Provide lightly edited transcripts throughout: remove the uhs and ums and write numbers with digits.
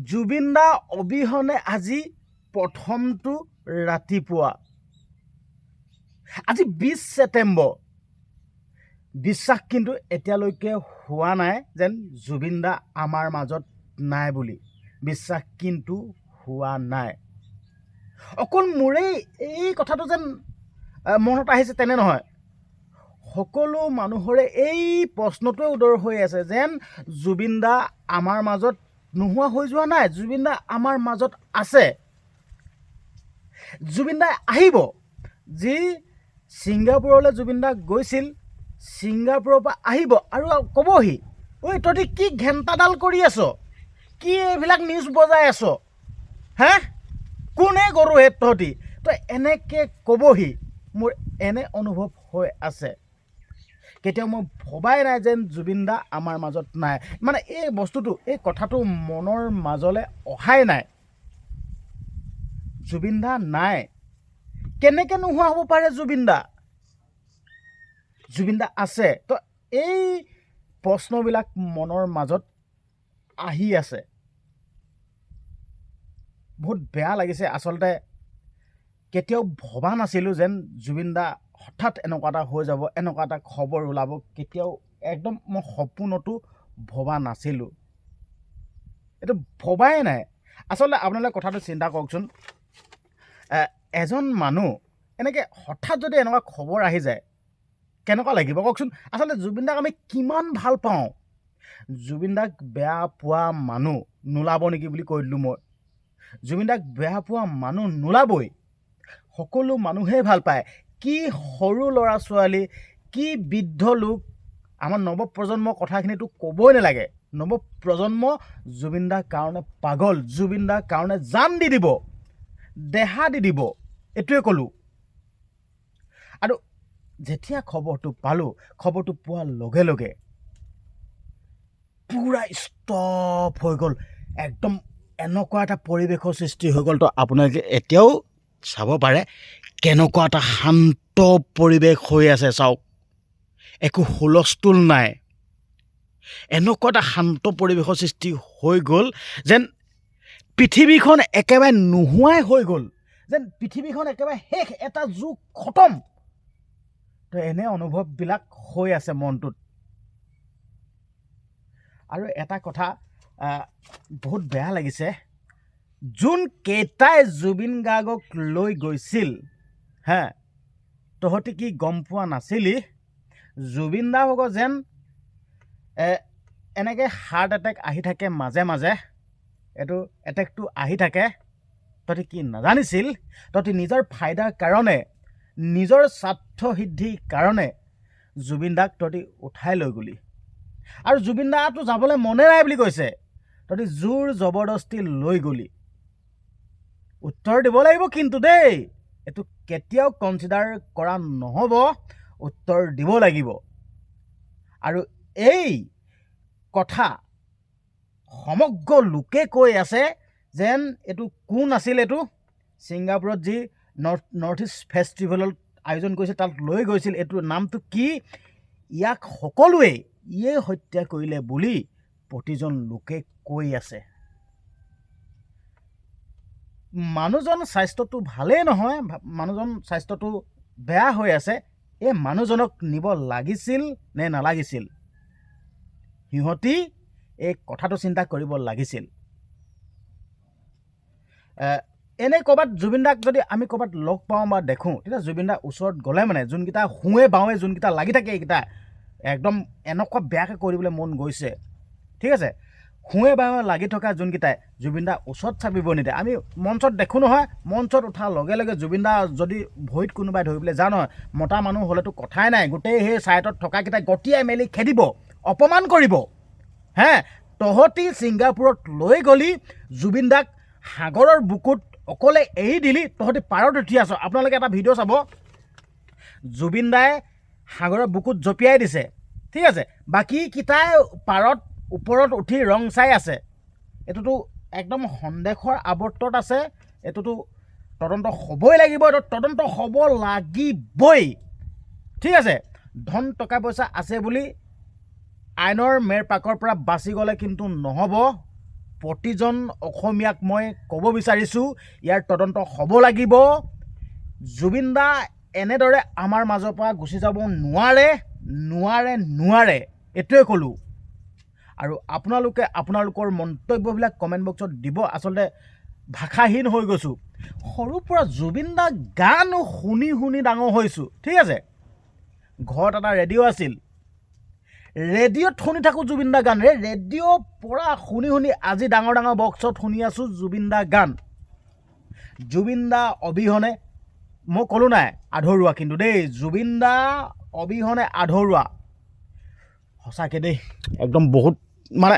জুবিন দা অবিহনে আজি প্ৰথমটো ৰাতিপুৱা আজি 20 ছেপ্টেম্বৰ বিশ্বাস কিন্তু এতিয়ালৈকে হোৱা নাই যেন জুবিন দা আমাৰ মাজত নাই বুলি বিশ্বাস কিন্তু হোৱা নাই অকল মোৰেই এই কথাটো যেন মনত আহিছে তেনে নহয় সকলো মানুহৰে এই প্ৰশ্নটোৱে উদৰ হৈ আছে যেন জুবিন দা আমাৰ মাজত নোহোৱা হৈ যোৱা নাই জুবিন দা আমাৰ মাজত আছে জুবিন দা আহিব যি ছিংগাপুৰলৈ জুবিন দা গৈছিল ছিংগাপুৰৰ পৰা আহিব আৰু ক'বহি ঐ তহঁতি কি ঘেণ্টাডাল কৰি আছ কি এইবিলাক নিউজ বজাই আছ হে কোনে গৰু হে তহঁতি তই এনেকৈ ক'বহি মোৰ এনে অনুভৱ হৈ আছে কেতিয়াও মই ভবাই নাই যেন জুবিন দা আমাৰ মাজত নাই মানে এই বস্তুটো এই কথাটো মনৰ মাজলৈ অহাই নাই জুবিন দা নাই কেনেকৈ নোহোৱা হ'ব পাৰে জুবিন দা আছে তো এই প্ৰশ্নবিলাক মনৰ মাজত আহি আছে বহুত বেয়া লাগিছে আচলতে কেতিয়াও ভবা নাছিলোঁ যেন জুবিন দা হঠাৎ এনেকুৱা এটা হৈ যাব এনেকুৱা এটা খবৰ ওলাব কেতিয়াও একদম মই সপোনতো ভবা নাছিলোঁ এইটো ভবাই নাই আচলতে আপোনালোকে কথাটো চিন্তা কৰকচোন এজন মানুহ এনেকৈ হঠাৎ যদি এনেকুৱা খবৰ আহি যায় কেনেকুৱা লাগিব কওকচোন আচলতে জুবিন দাক আমি কিমান ভাল পাওঁ জুবিন দাক বেয়া পোৱা মানুহ নোলাব নেকি বুলি কৈ দিলোঁ মই জুবিন দাক বেয়া পোৱা মানুহ নোলাবই সকলো মানুহেই ভাল পায় কি সৰু ল'ৰা ছোৱালী কি বৃদ্ধ লোক আমাৰ নৱপ্ৰজন্মৰ কথাখিনিতো ক'বই নালাগে নৱপ্ৰজন্ম জুবিন দাৰ কাৰণে পাগল জুবিন দাৰ কাৰণে জান দি দিব দেহা দি দিব এইটোৱে ক'লোঁ আৰু যেতিয়া খবৰটো পালোঁ খবৰটো পোৱাৰ লগে লগে পূৰা ষ্টপ হৈ গ'ল একদম এনেকুৱা এটা পৰিৱেশৰ সৃষ্টি হৈ গ'ল তো আপোনালোকে এতিয়াও চাব পাৰে কেনেকুৱা এটা শান্ত পৰিৱেশ হৈ আছে চাওক একো হুলস্থুল নাই এনেকুৱা এটা শান্ত পৰিৱেশৰ সৃষ্টি হৈ গ'ল যেন পৃথিৱীখন একেবাৰে নোহোৱাই হৈ গ'ল যেন পৃথিৱীখন একেবাৰে শেষ এটা যুগ খতম তো এনে অনুভৱবিলাক হৈ আছে মনটোত আৰু এটা কথা বহুত বেয়া লাগিছে যোন কেইটাই জুবিন গাৰ্গক লৈ গৈছিল হে তহঁতি কি গম পোৱা নাছিলি জুবিন দা ভাগৰ যেন এনেকৈ হাৰ্ট এটেক আহি থাকে মাজে মাজে এইটো এটেকটো আহি থাকে তহঁতি কি নাজানিছিল তহঁতি নিজৰ ফাইদাৰ কাৰণে নিজৰ স্বাৰ্থ সিদ্ধিৰ কাৰণে জুবিন দাক তহঁতি উঠাই লৈ গ'লি আৰু জুবিন দাটো যাবলৈ মনে নাই বুলি কৈছে তহঁতি জোৰ জবৰদস্তি লৈ গ'লি উত্তৰ দিব লাগিব কিন্তু দেই এইটো কেতিয়াও কনচিডাৰ কৰা নহ'ব উত্তৰ দিব লাগিব আৰু এই কথা সমগ্ৰ লোকে কৈ আছে যেন এইটো কোন আছিল এইটো ছিংগাপুৰত যি নৰ্থ ইষ্ট ফেষ্টিভেলত আয়োজন কৰিছিল তাত লৈ গৈছিল এইটোৰ নামটো কি ইয়াক সকলোৱে ইয়ে হত্যা কৰিলে বুলি প্ৰতিজন লোকে কৈ আছে মানুহজন স্বাস্থ্যটো ভালেই নহয় মানুহজন স্বাস্থ্যটো বেয়া হৈ আছে এই মানুহজনক নিব লাগিছিল নে নালাগিছিল সিহঁতি এই কথাটো চিন্তা কৰিব লাগিছিল এনে ক'ৰবাত জুবিন দাক যদি আমি ক'ৰবাত লগ পাওঁ বা দেখোঁ তেতিয়া জুবিন দাৰ ওচৰত গ'লে মানে যোনকেইটা সোঁৱে বাওঁৱে যোনকেইটা লাগি থাকে এইকেইটা একদম এনেকুৱা বেয়াকৈ কৰিবলৈ মন গৈছে ঠিক আছে সোঁৱে বাওঁৱে লাগি থকা যোনকেইটাই জুবিন দাৰ ওচৰত চাপিব নিদিয়ে আমি মঞ্চত দেখোঁ নহয় মঞ্চত উঠাৰ লগে লগে জুবিন দা যদি ভৰিত কোনোবাই ধৰিবলৈ যা নহয় মতা মানুহ হ'লেতো কথাই নাই গোটেই সেই ছাইডত থকাকেইটাই গতিয়াই মেলি খেদিব অপমান কৰিব হে তহঁতি ছিংগাপুৰত লৈ গ'লি জুবিন দাক সাগৰৰ বুকুত অকলে এৰি দিলি তহঁতি পাৰত উঠি আছ আপোনালোকে এটা ভিডিঅ' চাব জুবিন দাই সাগৰৰ বুকুত জঁপিয়াই দিছে ঠিক আছে বাকীকেইটাই পাৰত ওপৰত উঠি ৰং চাই আছে এইটোতো একদম সন্দেহৰ আৱৰ্তত আছে এইটোতো তদন্ত হ'বই লাগিব এইটো তদন্ত হ'ব লাগিবই ঠিক আছে ধন টকা পইচা আছে বুলি আইনৰ মেৰ পাকৰ পৰা বাচি গ'লে কিন্তু নহ'ব প্ৰতিজন অসমীয়াক মই ক'ব বিচাৰিছোঁ, ইয়াৰ তদন্ত হ'ব লাগিব। জুবিন দা এনেদৰে আমাৰ মাজৰ পৰা গুচি যাব নোৱাৰে, নোৱাৰে, নোৱাৰে, এইটোৱে ক'লোঁ। আৰু আপোনালোকে আপোনালোকৰ মন্তব্যবিলাক কমেণ্ট বক্সত দিব। আচলতে ভাষাহীন হৈ গৈছোঁ। সৰুৰ পৰা জুবিন দা গান শুনি শুনি ডাঙৰ হৈছোঁ, ঠিক আছে। ঘৰত এটা ৰেডিঅ' আছিল, ৰেডিঅ'ত শুনি থাকোঁ জুবিন দা গান। ৰেডিঅ'ৰ পৰা শুনি শুনি আজি ডাঙৰ ডাঙৰ বক্সত শুনি আছোঁ জুবিন দা গান। জুবিন দা অবিহনে মই ক'লোঁ নাই আধৰুৱা, কিন্তু দেই জুবিন দা অবিহনে আধৰুৱা সঁচাকৈ দেই। একদম বহুত মানে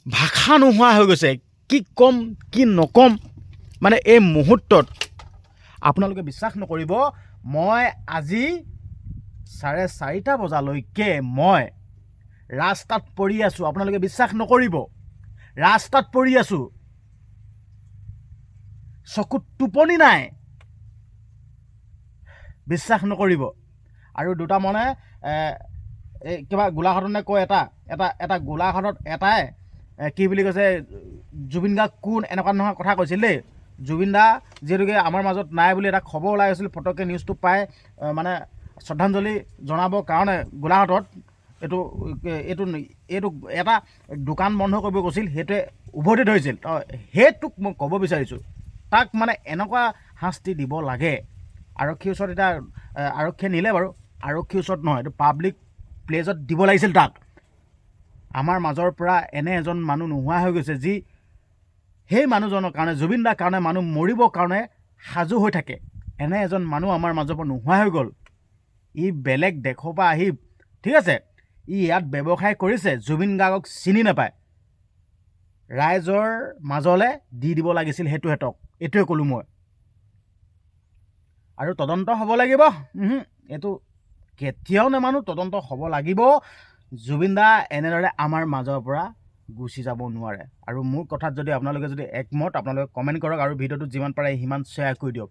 ভাষা নোহোৱা হৈ গৈছে, কি ক'ম কি নক'ম। মানে এই মুহূৰ্তত আপোনালোকে বিশ্বাস নকৰিব, মই আজি 4:30 বজালৈকে মই ৰাস্তাত পৰি আছোঁ। আপোনালোকে বিশ্বাস নকৰিব, ৰাস্তাত পৰি আছোঁ, চকুত টোপনি নাই, বিশ্বাস নকৰিব। আৰু দুটা মানে এই কিবা গোলাঘাটনে কয় এটা গোলাঘাটত এটাই কি বুলি কৈছে, জুবিন দা কোন এনেকুৱা নহয় কথা কৈছিল দেই। জুবিন দা যিহেতুকে আমাৰ মাজত নাই বুলি এটা খবৰ ওলাই গৈছিল, ফটককৈ নিউজটো পাই মানে শ্ৰদ্ধাঞ্জলি জনাবৰ কাৰণে গোলাঘাটত এইটো এটা দোকান বন্ধ কৰিব গৈছিল, সেইটোৱে উভতি ধৰিছিল। সেইটোক মই ক'ব বিচাৰিছোঁ, তাক মানে এনেকুৱা শাস্তি দিব লাগে। আৰক্ষীৰ ওচৰত এতিয়া আৰক্ষীয়ে নিলে বাৰু, আৰক্ষীৰ ওচৰত নহয়, এইটো পাব্লিক প্লেচত দিব লাগিছিল তাক। আমাৰ মাজৰ পৰা এনে এজন মানুহ নোহোৱা হৈ গৈছে, যি সেই মানুহজনৰ কাৰণে, জুবিন দাৰ কাৰণে মানুহ মৰিবৰ কাৰণে সাজু হৈ থাকে। এনে এজন মানুহ আমাৰ মাজৰ পৰা নোহোৱা হৈ গ'ল। ই বেলেগ দেশৰ পৰা আহি, ঠিক আছে, ই ইয়াত ব্যৱসায় কৰিছে, জুবিন গাৰ্গক চিনি নাপায়। ৰাইজৰ মাজলৈ দি দিব লাগিছিল সেইটো হেতক, এইটোৱে ক'লোঁ মই। আৰু তদন্ত হ'ব লাগিব, এইটো কেতিয়াও নামানো, তদন্ত হ'ব লাগিব। জুবিন দা এনেদৰে আমাৰ মাজৰ পৰা গুচি যাব নোৱাৰে। আৰু মোৰ কথাত যদি আপোনালোকে যদি একমত, আপোনালোকে কমেণ্ট কৰক আৰু ভিডিঅ'টোত যিমান পাৰে সিমান শ্বেয়াৰ কৰি দিয়ক।